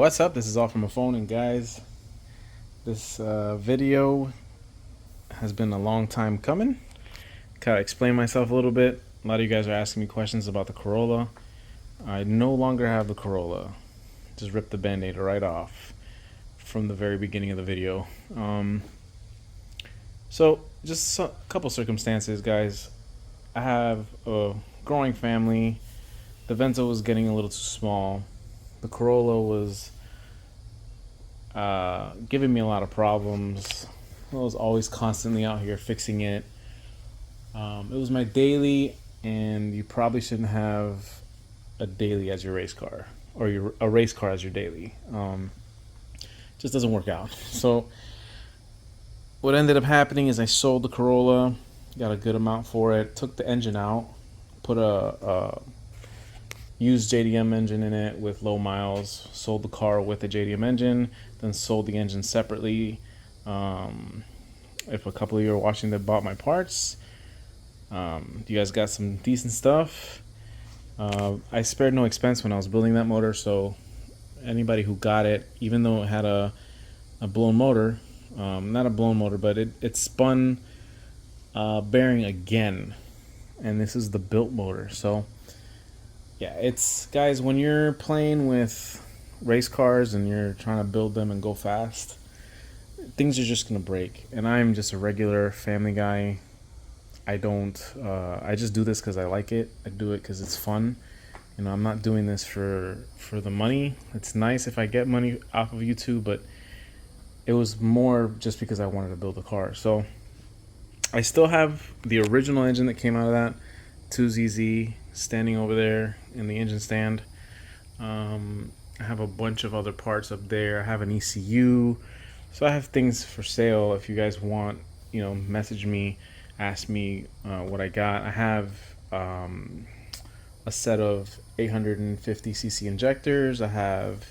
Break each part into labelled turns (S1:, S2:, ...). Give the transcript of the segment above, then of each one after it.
S1: What's up? This is all from a phone, and guys, this video has been a long time coming. Gotta explain myself a little bit. A lot of you guys are asking me questions about the Corolla. I no longer have the Corolla. Just ripped the band-aid right off from the very beginning of the video. So just a couple circumstances, guys. I have a growing family. The Venza was getting a little too small. The Corolla was giving me a lot of problems. I was always constantly out here fixing it. It was my daily, and you probably shouldn't have a daily as your race car, or a race car as your daily. Just doesn't work out. So what ended up happening is I sold the Corolla, got a good amount for it, took the engine out, put a used JDM engine in it with low miles, sold the car with the JDM engine, then sold the engine separately. If a couple of you are watching that bought my parts, you guys got some decent stuff. I spared no expense when I was building that motor, so anybody who got it, even though it had a blown motor, not a blown motor, but it spun bearing again, and this is the built motor. So yeah, it's, guys, when you're playing with race cars and you're trying to build them and go fast, things are just gonna break. And I'm just a regular family guy. I just do this because I like it. I do it because it's fun. You know, I'm not doing this for the money. It's nice if I get money off of YouTube, but it was more just because I wanted to build a car. So I still have the original engine that came out of that 2ZZ standing over there in the engine stand. I have a bunch of other parts up there. I have an ECU. So I have things for sale. If you guys want, you know, message me, ask me what I got. I have a set of 850cc injectors. I have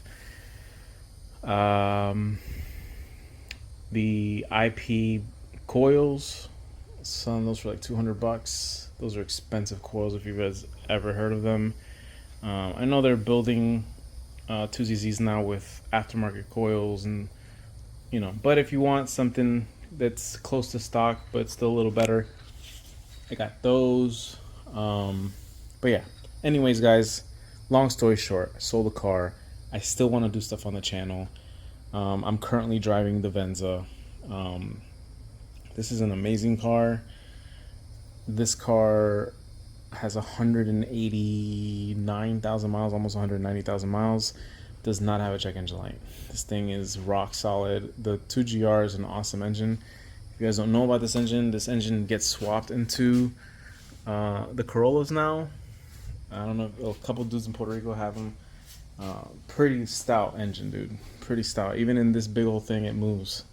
S1: the IP coils. Selling those for like $200. Those are expensive coils if you guys ever heard of them. I know they're building 2ZZs now with aftermarket coils, and you know, but if you want something that's close to stock but still a little better, I got those. But yeah, anyways, guys, long story short, I sold the car. I still want to do stuff on the channel. I'm currently driving the Venza. This is an amazing car. This car has 189,000 miles, almost 190,000 miles. Does not have a check engine light. This thing is rock solid. The 2GR is an awesome engine. If you guys don't know about this engine gets swapped into the Corollas now. I don't know, a couple dudes in Puerto Rico have them. Pretty stout engine, dude. Pretty stout. Even in this big old thing, it moves.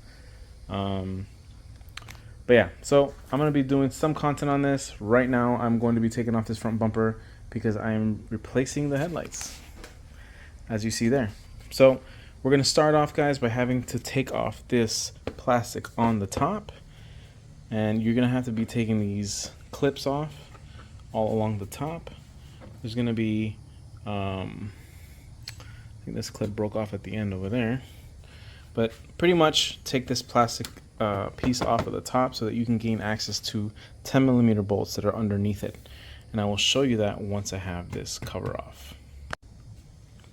S1: But yeah, so I'm going to be doing some content on this. Right now, I'm going to be taking off this front bumper because I'm replacing the headlights, as you see there. So we're going to start off, guys, by having to take off this plastic on the top. And you're going to have to be taking these clips off all along the top. There's going to be, I think this clip broke off at the end over there. But pretty much take this plastic piece off of the top so that you can gain access to 10mm bolts that are underneath it, and I will show you that once I have this cover off.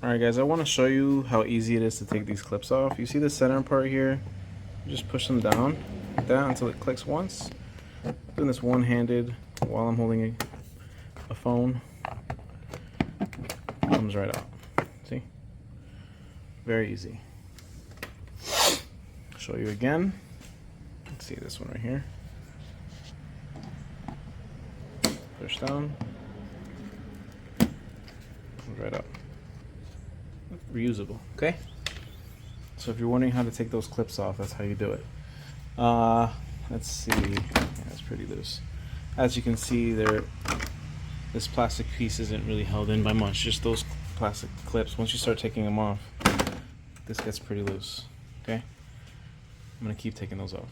S1: Alright, guys, I want to show you how easy it is to take these clips off. You see the center part here? You just push them down like that until it clicks once. Doing this one-handed while I'm holding a phone. Comes right out. See? Very easy. Show you again. Let's see this one right here. Push down. Comes right up. Reusable. Okay? So if you're wondering how to take those clips off, that's how you do it. Let's see. Yeah, it's pretty loose. As you can see, this plastic piece isn't really held in by much. Just those plastic clips. Once you start taking them off, this gets pretty loose. Okay? I'm going to keep taking those off.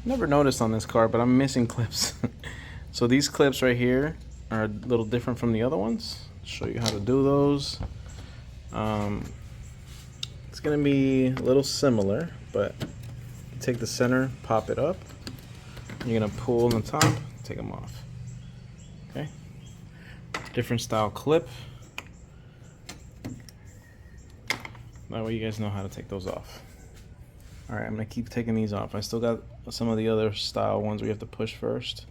S1: Never noticed on this car, but I'm missing clips. So these clips right here are a little different from the other ones. Show you how to do those. It's gonna be a little similar, but take the center, pop it up. You're gonna pull on the top, take them off. Okay. Different style clip. That way you guys know how to take those off. All right, I'm gonna keep taking these off. I still got some of the other style ones where you have to push first.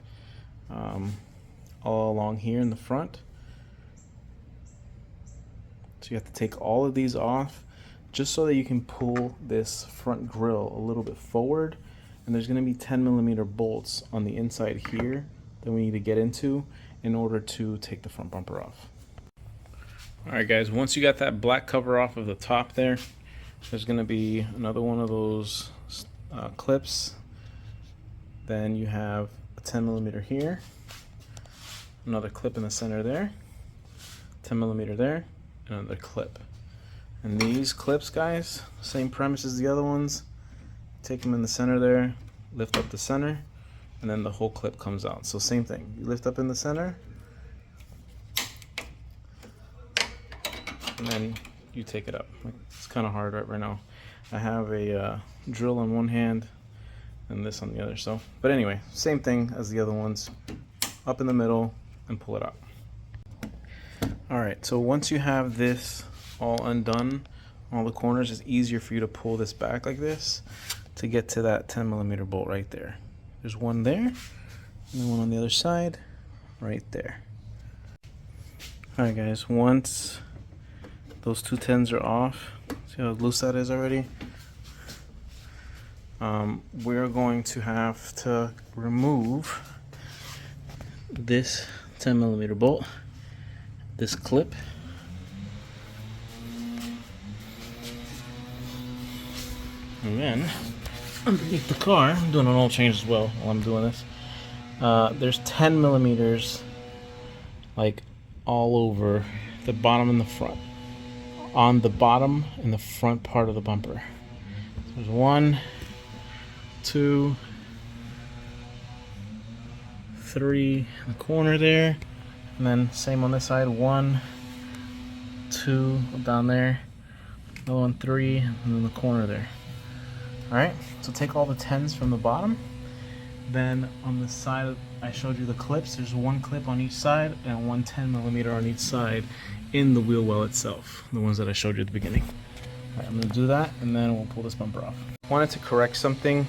S1: All along here in the front. So you have to take all of these off just so that you can pull this front grille a little bit forward. And there's gonna be 10mm bolts on the inside here that we need to get into in order to take the front bumper off. All right guys, once you got that black cover off of the top there, there's gonna be another one of those clips. Then you have a 10mm here, another clip in the center there, 10mm there, and another clip. And these clips, guys, same premise as the other ones. Take them in the center there, lift up the center, and then the whole clip comes out. So same thing, you lift up in the center, and then you take it up. It's kind of hard right now. I have a drill on one hand and this on the other. So, but anyway, same thing as the other ones. Up in the middle and pull it out. All right, so once you have this all undone, all the corners, it's easier for you to pull this back like this to get to that 10mm bolt right there. There's one there, and then one on the other side, right there. All right, guys, once those two 10s are off, see how loose that is already? We're going to have to remove this 10mm bolt, this clip, and then underneath the car, I'm doing an oil change as well while I'm doing this. There's 10mm like all over the bottom and the front, on the bottom and the front part of the bumper. So there's 1, 2, 3 in the corner there, and then same on this side, 1, 2 down there, another 1, 3, and then the corner there. All right, so take all the 10s from the bottom. Then on the side, I showed you the clips. There's one clip on each side and one 10mm on each side in the wheel well itself, the ones that I showed you at the beginning. All right, I'm gonna do that, and then we'll pull this bumper off. Wanted to correct something.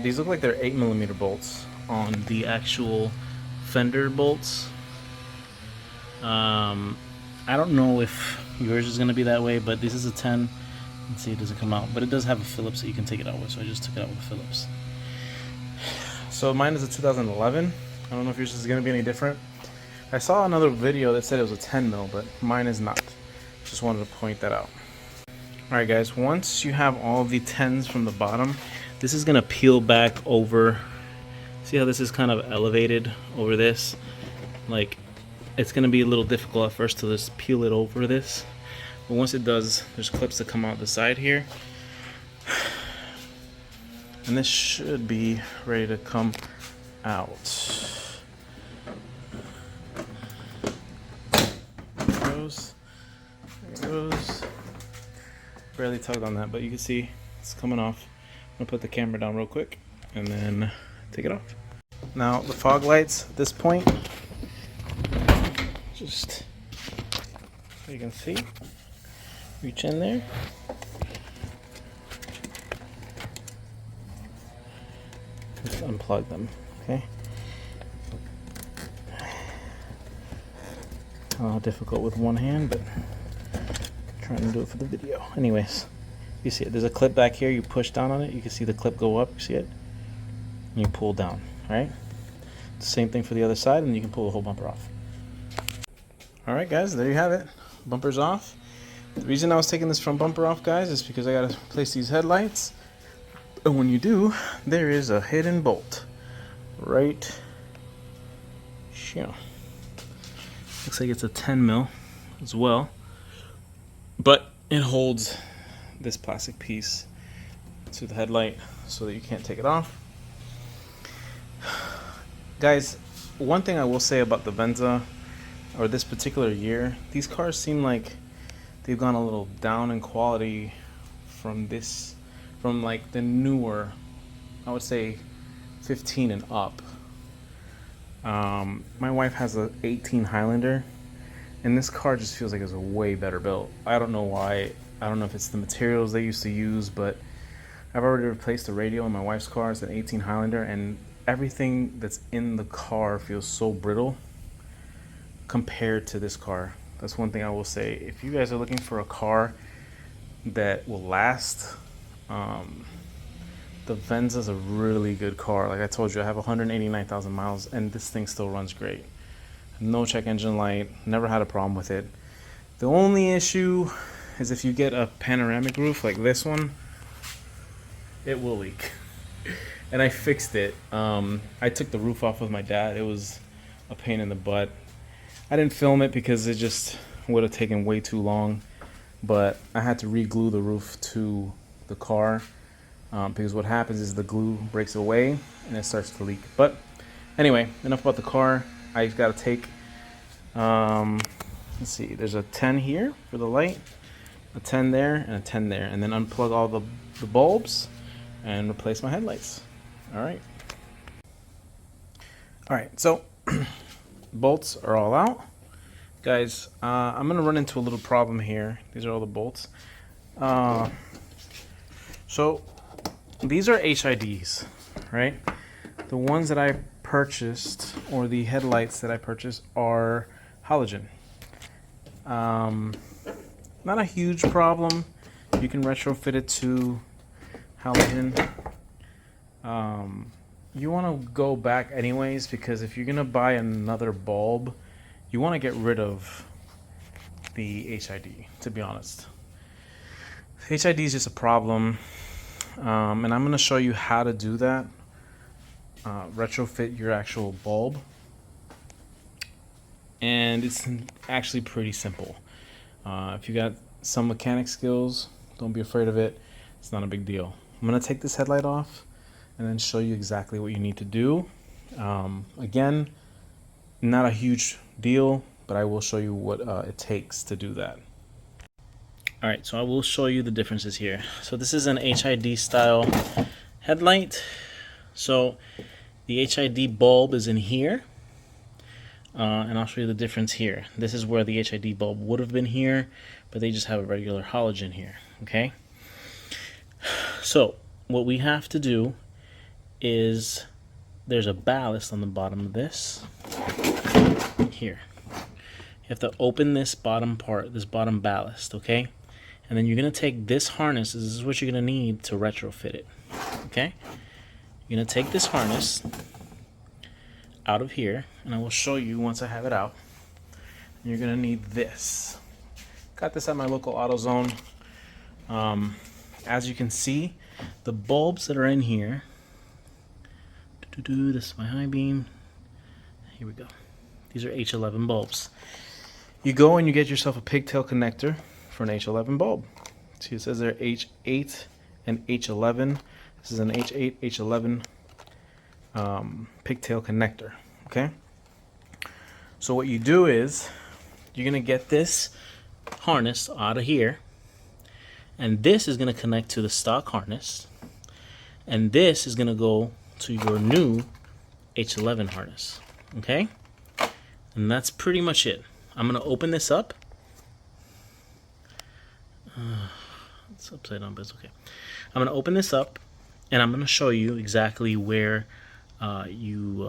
S1: These look like they're 8mm bolts on the actual fender bolts. I don't know if yours is gonna be that way, but this is a 10. Let's see, it doesn't come out, but it does have a Phillips that you can take it out with, so I just took it out with a Phillips. So mine is a 2011. I don't know if yours is gonna be any different. I saw another video that said it was a 10mm, but mine is not. Just wanted to point that out. Alright guys, once you have all the 10s from the bottom, this is gonna peel back over. See how this is kind of elevated over this? Like, it's gonna be a little difficult at first to just peel it over this. But once it does, there's clips that come out the side here. And this should be ready to come out. There it goes. There it goes. Barely tugged on that, but you can see it's coming off. I'm gonna put the camera down real quick and then take it off. Now the fog lights at this point, just so you can see, reach in there. Just unplug them, okay? Difficult with one hand, but trying to do it for the video. Anyways, you see it. There's a clip back here. You push down on it. You can see the clip go up. You see it? And you pull down. All right. Same thing for the other side, and you can pull the whole bumper off. All right, guys. There you have it. Bumper's off. The reason I was taking this front bumper off, guys, is because I gotta replace these headlights. And when you do, there is a hidden bolt right here. Looks like it's a 10mm as well. But it holds this plastic piece to the headlight so that you can't take it off. Guys, one thing I will say about the Venza, or this particular year, these cars seem like they've gone a little down in quality from like the newer, I would say 15 and up. My wife has a 18 Highlander, and this car just feels like it's a way better built. I don't know why. I don't know if it's the materials they used to use, but I've already replaced the radio in my wife's car. It's an 18 Highlander, and everything that's in the car feels so brittle compared to this car. That's one thing I will say. If you guys are looking for a car that will last, the Venza is a really good car. Like I told you, I have 189,000 miles, and this thing still runs great. No check engine light, never had a problem with it. The only issue is if you get a panoramic roof like this one, it will leak. And I fixed it. I took the roof off with my dad. It was a pain in the butt. I didn't film it because it just would have taken way too long, but I had to re-glue the roof to the car. Because what happens is the glue breaks away and it starts to leak. But anyway, enough about the car. I got to take, let's see, there's a 10 here for the light, a 10 there, and a 10 there. And then unplug all the bulbs and replace my headlights. All right. All right, so bolts are all out. Guys, I'm going to run into a little problem here. These are all the bolts. So these are HIDs, right? The ones that I purchased, or the headlights that I purchased, are halogen. Not a huge problem. You can retrofit it to halogen. You want to go back anyways, because if you're going to buy another bulb, you want to get rid of the HID, to be honest. HID is just a problem. And I'm going to show you how to do that. Retrofit your actual bulb. And it's actually pretty simple. If you got some mechanic skills, don't be afraid of it. It's not a big deal. I'm going to take this headlight off and then show you exactly what you need to do. Again, not a huge deal, but I will show you what it takes to do that. Alright, so I will show you the differences here. So this is an HID style headlight. So the HID bulb is in here. And I'll show you the difference here. This is where the HID bulb would have been here, but they just have a regular halogen here. Okay? So what we have to do is, there's a ballast on the bottom of this. Here. You have to open this bottom part, this bottom ballast, okay? And then you're going to take this harness. This is what you're going to need to retrofit it. Okay? You're going to take this harness out of here, and I will show you once I have it out. And you're going to need this. Got this at my local AutoZone. As you can see, the bulbs that are in here. This is my high beam. Here we go. These are H11 bulbs. You go and you get yourself a pigtail connector for an H11 bulb. See, it says there H8 and H11. This is an H8, H11 pigtail connector. Okay? So what you do is, you're going to get this harness out of here, and this is going to connect to the stock harness, and this is going to go to your new H11 harness. Okay? And that's pretty much it. I'm going to open this up. It's upside down, but it's okay. I'm going to open this up, and I'm going to show you exactly where you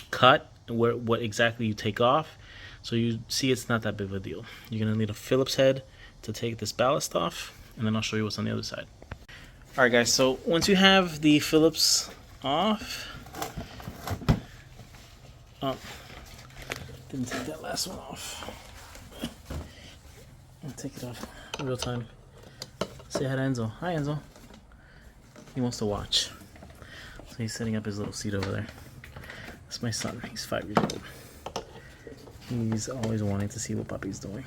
S1: cut, what exactly you take off. So you see it's not that big of a deal. You're going to need a Phillips head to take this ballast off, and then I'll show you what's on the other side. Alright guys, so once you have the Phillips off, didn't take that last one off. I'll take it off in real time. Say hi to Enzo. Hi Enzo. He wants to watch. So he's setting up his little seat over there. That's my son. He's 5 years old. He's always wanting to see what Puppy's doing.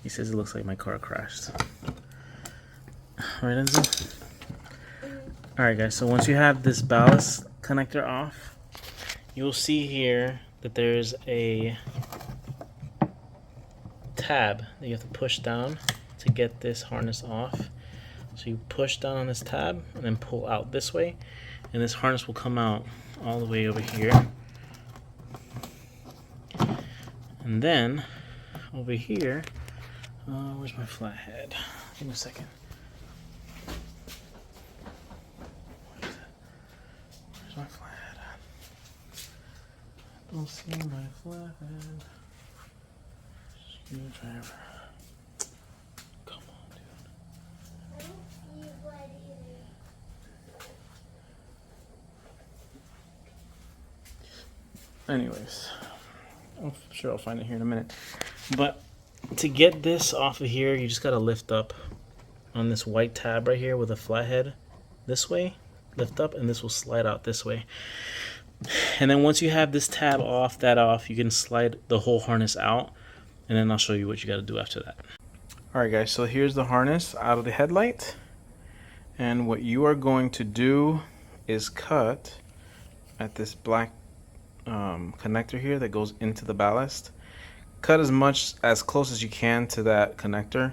S1: He says it looks like my car crashed. Alright, Enzo? Alright guys, so once you have this ballast connector off, you'll see here that there's a tab that you have to push down to get this harness off. So you push down on this tab and then pull out this way, and this harness will come out all the way over here. And then over here, where's my flathead? Give me a second. Where's my flathead? I don't see my flathead. Screwdriver. Come on, dude.
S2: I don't see what either.
S1: Anyways, I'm sure I'll find it here in a minute. But to get this off of here, you just gotta lift up on this white tab right here with a flathead this way. Lift up, and this will slide out this way. And then once you have this tab off, that off, you can slide the whole harness out, and then I'll show you what you gotta do after that. Alright guys, so here's the harness out of the headlight. And what you are going to do is cut at this black connector here that goes into the ballast. Cut as close as you can to that connector.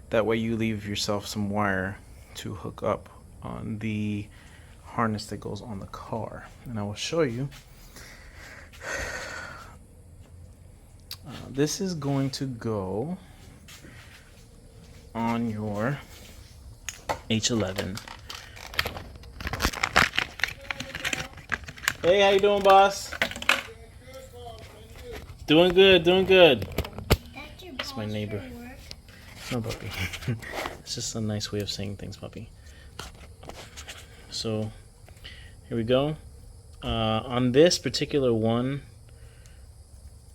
S1: That way you leave yourself some wire to hook up on the harness that goes on the car. And I will show you. This is going to go on your H11. Hey, how you doing, boss? Doing good, doing good. That's my neighbor. No, puppy. It's just a nice way of saying things, puppy. So, here we go. On this particular one,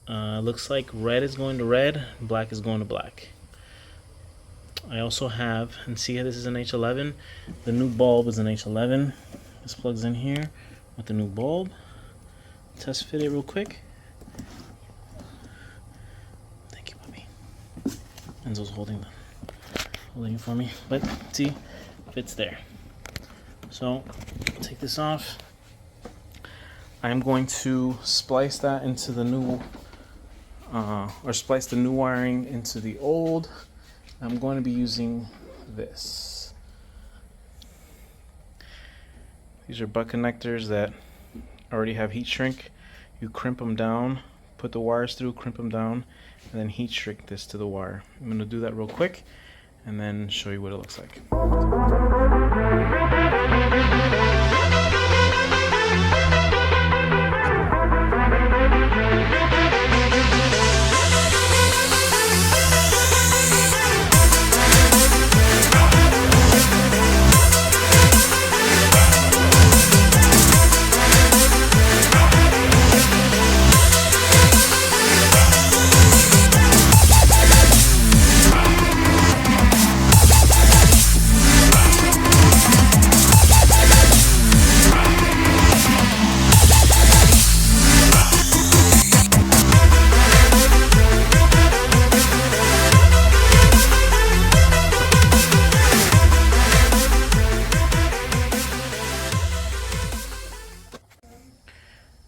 S1: looks like red is going to red, black is going to black. I also have, and see how this is an H11? The new bulb is an H11. This plugs in here with the new bulb. Test fit it real quick. Thank you, puppy. Enzo's holding it for me, but see, fits there. So take this off. I'm going to splice that into the new, or splice the new wiring into the old. I'm going to be using this. These are butt connectors that already have heat shrink. You crimp them down, put the wires through, crimp them down, and then heat shrink this to the wire. I'm going to do that real quick and then show you what it looks like.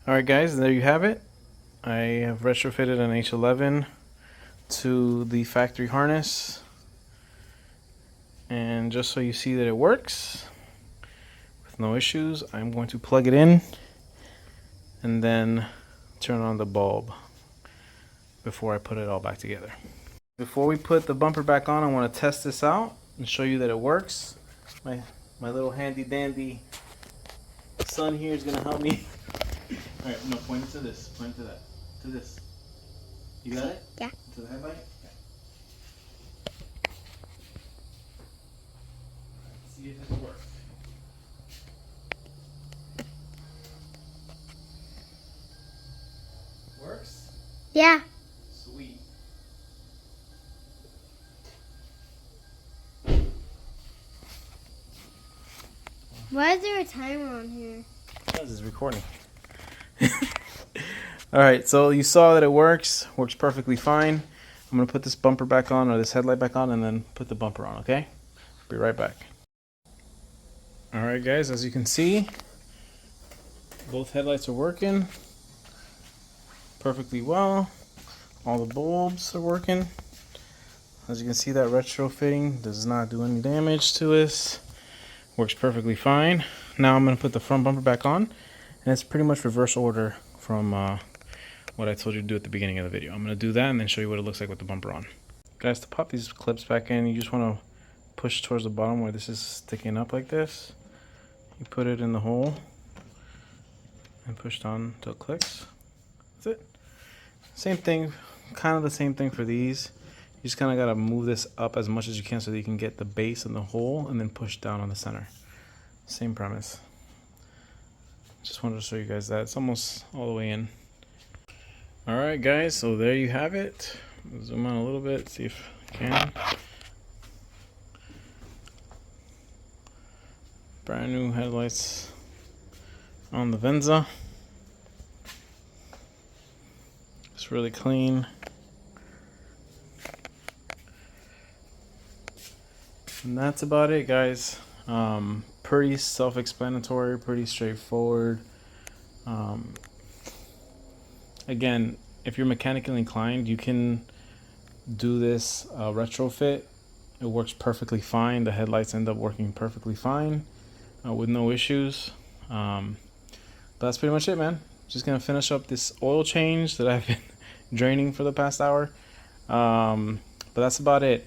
S1: Alright guys, there you have it. I have retrofitted an H11 to the factory harness. And just so you see that it works with no issues, I'm going to plug it in and then turn on the bulb before I put it all back together. Before we put the bumper back on, I want to test this out and show you that it works. My little handy dandy son here is going to help me. Alright, no, point it to this. Point it to that. To this. You got it?
S2: Yeah.
S1: To the headlight? Okay. Let's see if it works. Works?
S2: Yeah.
S1: Sweet.
S2: Why is there a timer on here?
S1: Because it's recording. Alright, so you saw that it works perfectly fine. I'm going to put this bumper back on, or this headlight back on, and then put the bumper on, okay? Be right back. Alright guys, as you can see, both headlights are working perfectly well. All the bulbs are working. As you can see, that retrofitting does not do any damage to this. Works perfectly fine. Now I'm going to put the front bumper back on, and it's pretty much reverse order from what I told you to do at the beginning of the video. I'm going to do that and then show you what it looks like with the bumper on. Guys, to pop these clips back in, you just want to push towards the bottom where this is sticking up like this. You put it in the hole and push down till it clicks. That's it. Same thing, kind of the same thing for these. You just kind of got to move this up as much as you can so that you can get the base in the hole and then push down on the center. Same premise. Just wanted to show you guys that. It's almost all the way in. Alright guys, so there you have it. Zoom out a little bit, see if I can. Brand new headlights on the Venza. It's really clean. And that's about it, guys. Pretty self-explanatory, pretty straightforward. Again, if you're mechanically inclined, you can do this retrofit. It works perfectly fine. The headlights end up working perfectly fine with no issues. But that's pretty much it, man. Just gonna finish up this oil change that I've been draining for the past hour. But that's about it.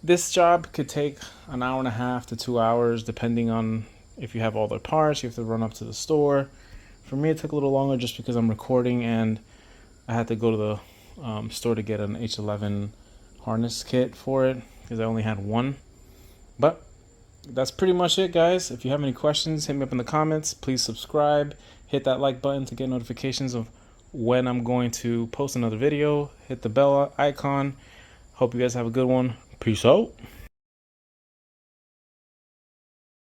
S1: This job could take an hour and a half to 2 hours, depending on if you have all the parts. You have to run up to the store. For me, it took a little longer just because I'm recording and I had to go to the store to get an H11 harness kit for it because I only had one. But that's pretty much it, guys. If you have any questions, hit me up in the comments. Please subscribe. Hit that like button to get notifications of when I'm going to post another video. Hit the bell icon. Hope you guys have a good one. Peace out.